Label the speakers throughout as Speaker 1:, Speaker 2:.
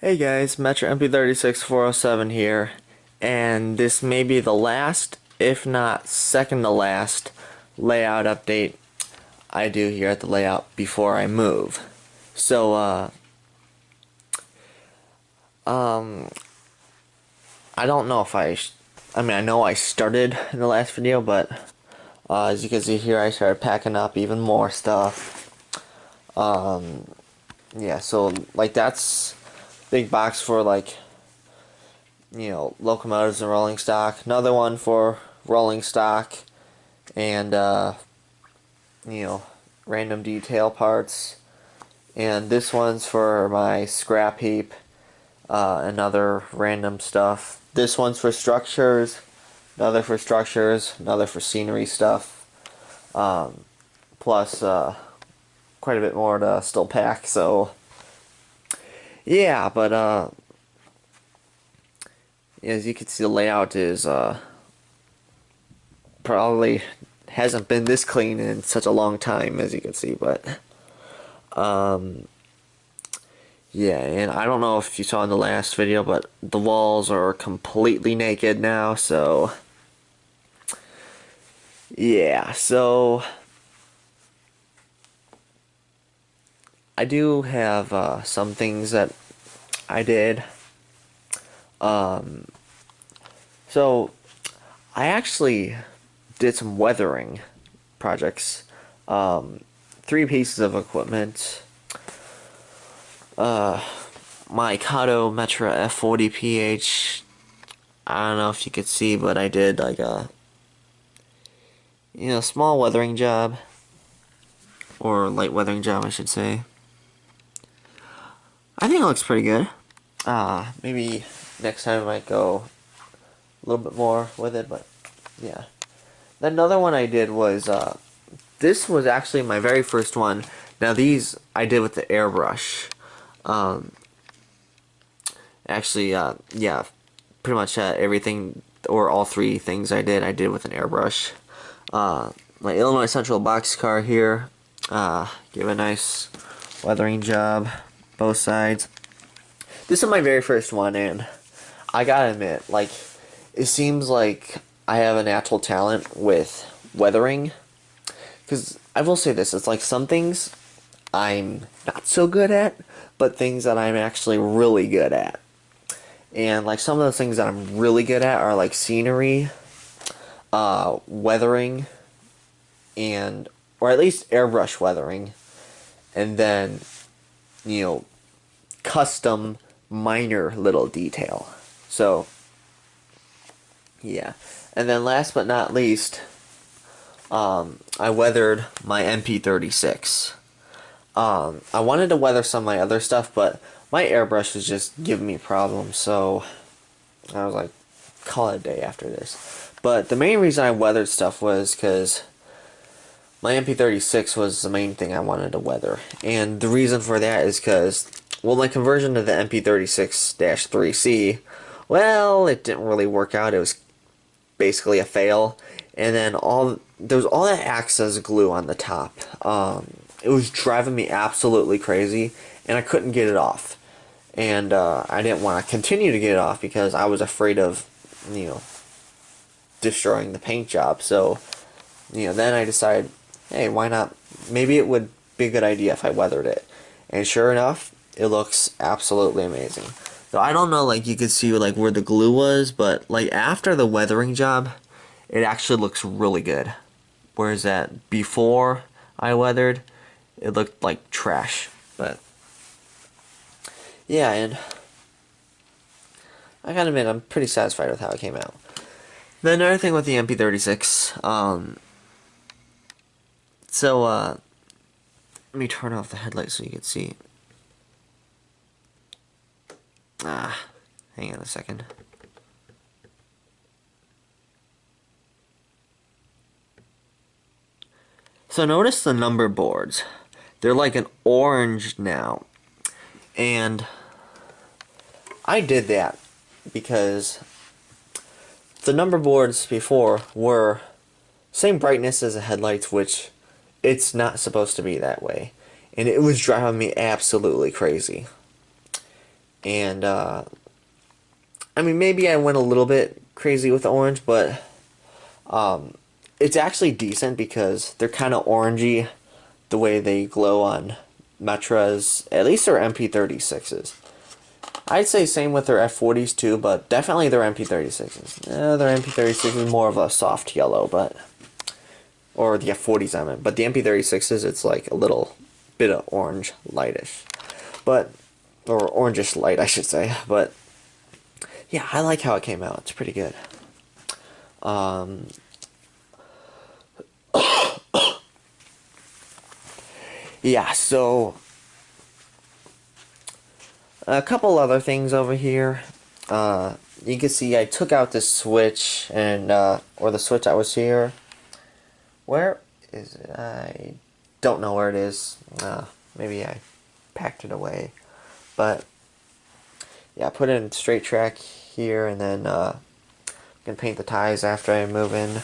Speaker 1: Hey guys, Metro MP36407 here, and this may be the last, if not second to last, layout update I do here at the layout before I move. So, I don't know if I know I started in the last video, but as you can see here, I started packing up even more stuff. Yeah, so like that's big box for like locomotives and rolling stock. Another one for rolling stock and, you know, random detail parts. And this one's for my scrap heap and other random stuff. This one's for structures, another for structures, another for scenery stuff. Plus, quite a bit more to still pack, so yeah, but, as you can see, the layout is, probably hasn't been this clean in such a long time, as you can see, but yeah, and I don't know if you saw in the last video, but the walls are completely naked now, so yeah, so I do have some things that I did. So I actually did some weathering projects. Three pieces of equipment. My Kato Metra F40PH. I don't know if you could see, but I did like a small weathering job, or light weathering job, I should say. I think it looks pretty good. Maybe next time I might go a little bit more with it, but yeah. Then another one I did was this was actually my very first one. Now these I did with the airbrush. Actually, yeah, pretty much everything, or all three things I did with an airbrush. My Illinois Central boxcar here, give a nice weathering job, both sides. This is my very first one, and I gotta admit, like, it seems like I have a natural talent with weathering. Because I will say this, it's like some things I'm not so good at, but things that I'm actually really good at. And like some of the things that I'm really good at are like scenery, weathering, and or at least airbrush weathering, and then you know custom minor little detail. So yeah, and then last but not least, I weathered my MP36. I wanted to weather some of my other stuff, but my airbrush was just giving me problems, so I was like, call it a day after this. But the main reason I weathered stuff was because my MP36 was the main thing I wanted to weather. And the reason for that is because, well, my conversion to the MP36-3C, well, it didn't really work out. It was basically a fail. And then there was all that access glue on the top. It was driving me absolutely crazy, and I couldn't get it off. And I didn't want to continue to get it off because I was afraid of, destroying the paint job. So, then I decided, hey, why not? Maybe it would be a good idea if I weathered it. And sure enough, it looks absolutely amazing. So I don't know, like, you could see, like, where the glue was, but, like, after the weathering job, it actually looks really good. Whereas that before I weathered, it looked like trash. But yeah, and I gotta admit, I'm pretty satisfied with how it came out. Then another thing with the MP36, let me turn off the headlight so you can see. Hang on a second. So notice the number boards. They're like an orange now. And I did that because the number boards before were same brightness as the headlights, which it's not supposed to be that way. And it was driving me absolutely crazy. And I mean, maybe I went a little bit crazy with the orange, but it's actually decent because they're kind of orangey the way they glow on Metras, at least their MP36s. I'd say same with their F40s too, but definitely their MP36s. Their MP36 is more of a soft yellow, but or the F40s I meant, but the MP36s it's like a little bit of orange lightish, but or orangish light I should say, but yeah, I like how it came out. It's pretty good. Yeah, so a couple other things over here. You can see I took out this switch and or the switch that was here. Where is it? I don't know where it is. Maybe I packed it away. But yeah, I put it in straight track here, and then I'm gonna paint the ties after I move in.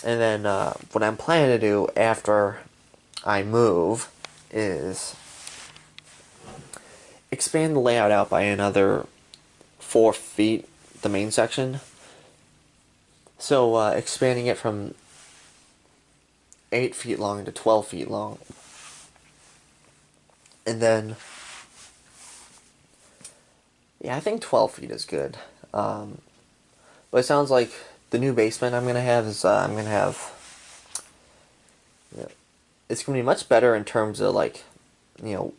Speaker 1: And then what I'm planning to do after I move is expand the layout out by another 4 feet, the main section. So expanding it from 8 feet long to 12 feet long. And then, yeah, I think 12 feet is good. But it sounds like the new basement I'm going to have is, I'm going to have, you know, it's going to be much better in terms of, like, you know,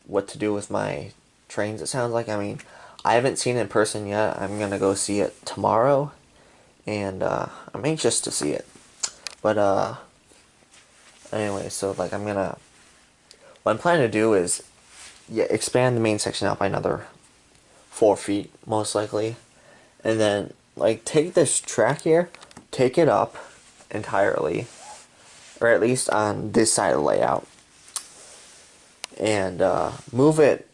Speaker 1: what to do with my trains, it sounds like. I mean, I haven't seen it in person yet. I'm going to go see it tomorrow. And I'm anxious to see it. But anyway, so like what I'm planning to do is expand the main section out by another 4 feet most likely, and then like take this track here, take it up entirely, or at least on this side of the layout, and move it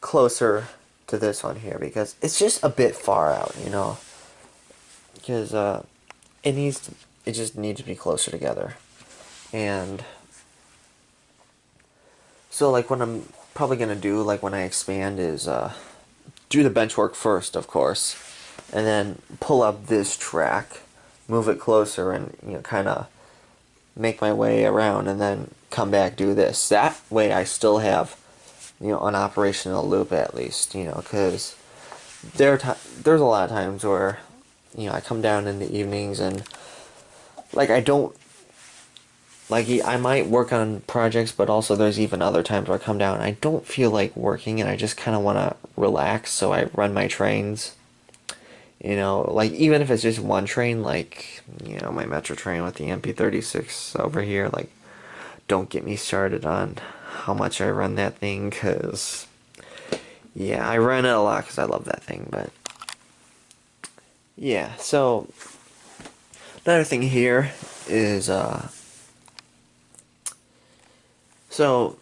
Speaker 1: closer to this one here because it's just a bit far out, you know, because it just needs to be closer together. And so like what I'm probably gonna do like when I expand is do the bench work first, of course, and then pull up this track, move it closer, and you know kind of make my way around, and then come back do this. That way I still have, you know, an operational loop at least, you know, because there's a lot of times where, you know, I come down in the evenings and like I don't like I might work on projects, but also there's even other times where I come down and I don't feel like working and I just kind of want to relax, so I run my trains. You know, like even if it's just one train, like, you know, my Metro train with the MP36 over here, like, don't get me started on how much I run that thing, because, yeah, I run it a lot because I love that thing, but, yeah, so, another thing here is, so,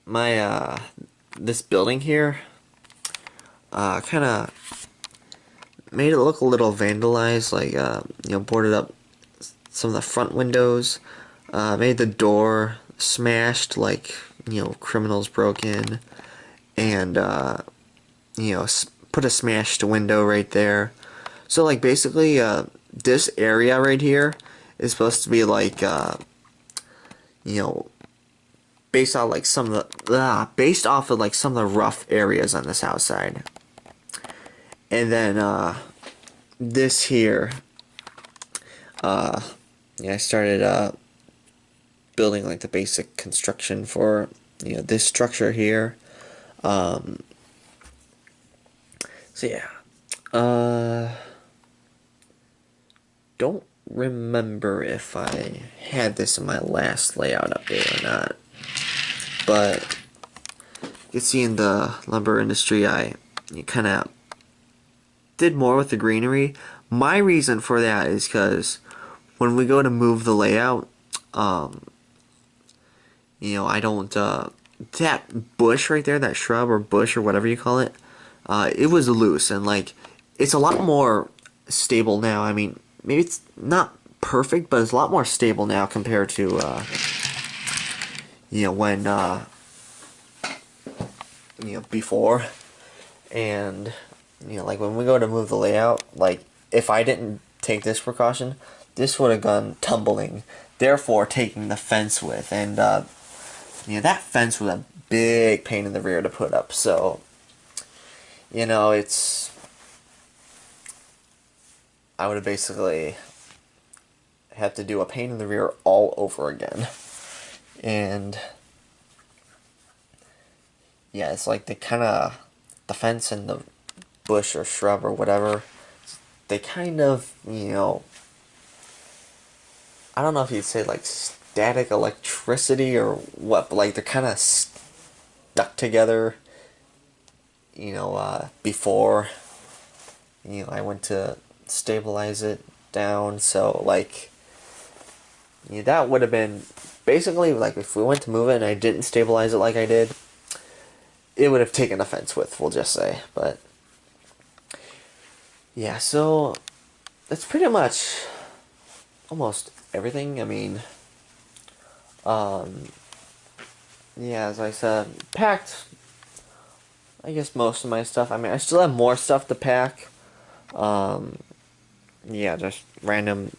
Speaker 1: my, this building here, kind of made it look a little vandalized, like, you know, boarded up some of the front windows, made the door smashed, like, you know, criminals broke in, and, you know, put a smashed window right there. So, like, basically, this area right here is supposed to be, like, you know, based off, like, based off of, like, some of the rough areas on the south side. And then, this here, yeah, I started, building, like, the basic construction for, you know, this structure here. So, yeah. Don't remember if I had this in my last layout update or not. But, you can see in the lumber industry, I kind of did more with the greenery. My reason for that is because when we go to move the layout, you know, I don't, that bush right there, that shrub or bush or whatever you call it, it was loose, and like, it's a lot more stable now. I mean, maybe it's not perfect, but it's a lot more stable now compared to, you know, when, before. And like when we go to move the layout, like if I didn't take this precaution, this would have gone tumbling, therefore taking the fence with. And that fence was a big pain in the rear to put up. So it's, I would have basically had to do a pain in the rear all over again. And yeah, it's like the fence and the bush or shrub or whatever, they kind of, I don't know if you'd say like static electricity or what, but like they're kind of stuck together, before, I went to stabilize it down. So like, that would have been basically like if we went to move it and I didn't stabilize it like I did, it would have taken offense with, we'll just say. But yeah, so that's pretty much almost everything. I mean, yeah, as I said, packed, I guess, most of my stuff. I mean, I still have more stuff to pack. Yeah, just random,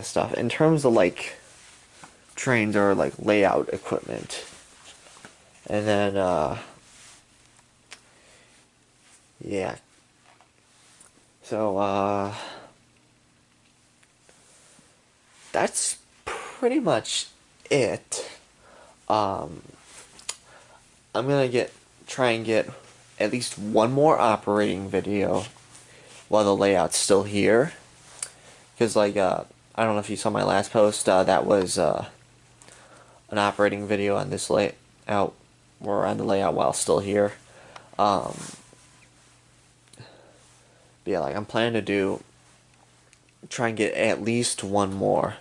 Speaker 1: stuff. In terms of, like, trains or, like, layout equipment. And then, yeah. So, that's pretty much it. I'm gonna try and get at least one more operating video while the layout's still here. Because, like, I don't know if you saw my last post, that was, an operating video on this layout, or on the layout while still here. But yeah, like, I'm planning to try and get at least one more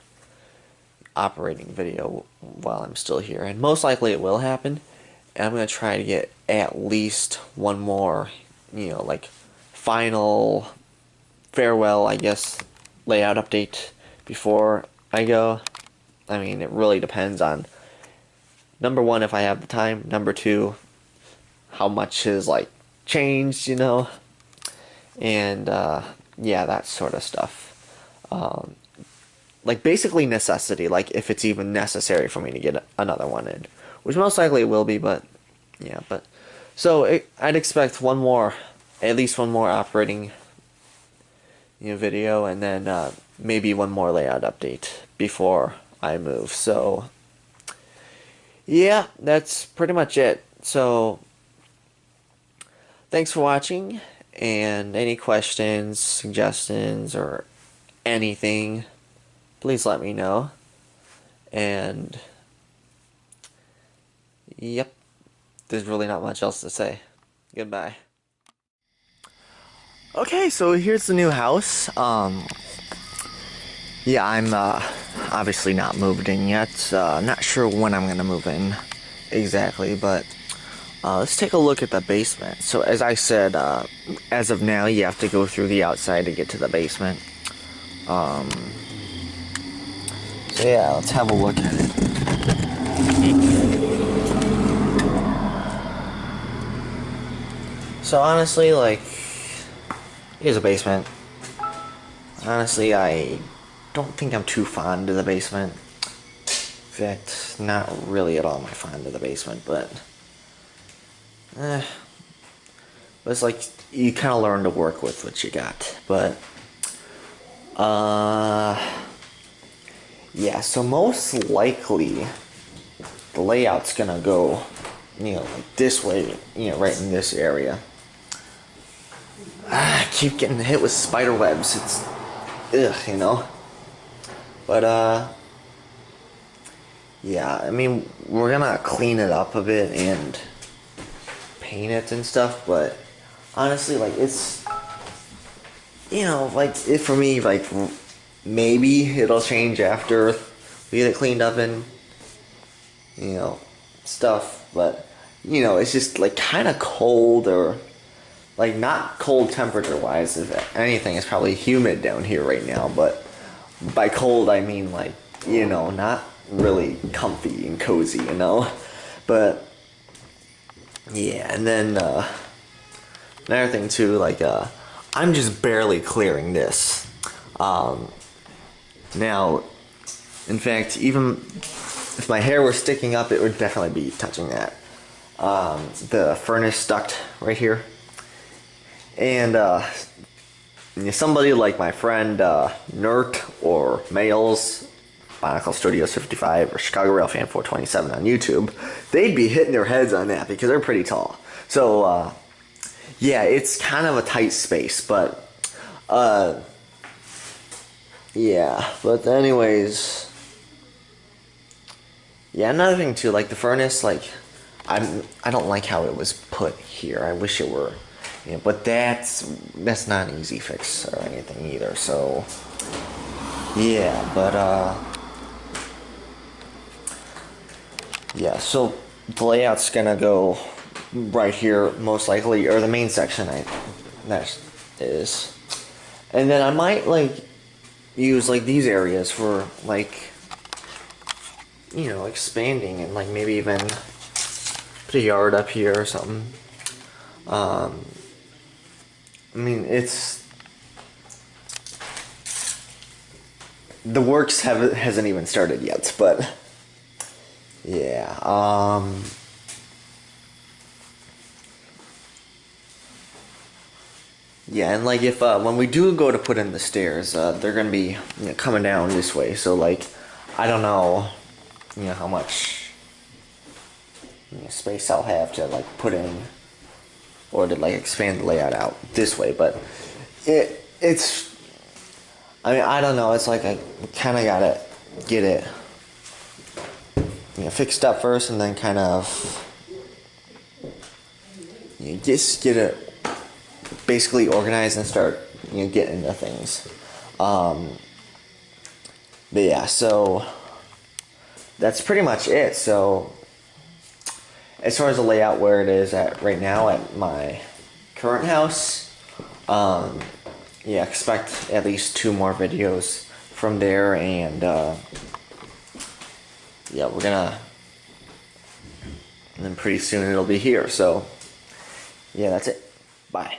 Speaker 1: operating video while I'm still here. And most likely it will happen. And I'm going to try to get at least one more, like, final farewell, I guess, layout update before I go. I mean, it really depends on, number one, if I have the time. Number two, how much is, like, changed, And, yeah, that sort of stuff. Like, basically necessity, like, if it's even necessary for me to get another one in. Which most likely it will be, but, yeah, but... So, I'd expect at least one more operating, video, and then, maybe one more layout update before I move. So, yeah, that's pretty much it. So, thanks for watching, and any questions, suggestions, or anything, please let me know. And yep, there's really not much else to say. Goodbye. Okay, so here's the new house. Yeah, I'm obviously not moved in yet. Not sure when I'm gonna move in exactly, but let's take a look at the basement. So as I said, as of now, you have to go through the outside to get to the basement. So yeah, let's have a look at it. So honestly, like, here's a basement. Honestly, I don't think I'm too fond of the basement. In fact, not really at all fond of the basement, but it's like, you kind of learn to work with what you got. But, yeah, so most likely, the layout's gonna go, like this way, right in this area. I keep getting hit with spider webs. It's, ugh, But, yeah, I mean, we're gonna clean it up a bit and paint it and stuff, but honestly, like, it's, like, for me, like, maybe it'll change after we get it cleaned up and, stuff, but, it's just, like, kind of cold, or, like, not cold temperature-wise. If anything, it's probably humid down here right now, but by cold, I mean, like, not really comfy and cozy, But, Yeah, and then another thing too, like I'm just barely clearing this. Now, in fact, even if my hair were sticking up, it would definitely be touching that. The furnace duct right here. And somebody like my friend Nert or Males, Monocle Studios 55 or Chicago Rail Fan 427 on YouTube, they'd be hitting their heads on that because they're pretty tall. So yeah, it's kind of a tight space, but yeah. But anyways, yeah. Another thing too, like the furnace, like I don't like how it was put here. I wish it were. Yeah, but that's not an easy fix or anything either. So yeah, but yeah. So the layout's gonna go right here most likely, or the main section. That is, and then I might like use like these areas for like expanding and like maybe even put a yard up here or something. I mean, it's the works hasn't even started yet, but yeah. Yeah, and like if when we do go to put in the stairs, they're gonna be coming down this way. So like, I don't know, how much space I'll have to like put in or to like expand the layout out this way, but it's I mean, I don't know, it's like I kind of gotta get it fixed up first and then kind of just get it basically organized and start getting into things. But yeah, so that's pretty much it. So as far as the layout where it is at right now at my current house, yeah, expect at least 2 more videos from there, and yeah, and then pretty soon it'll be here. So yeah, that's it. Bye.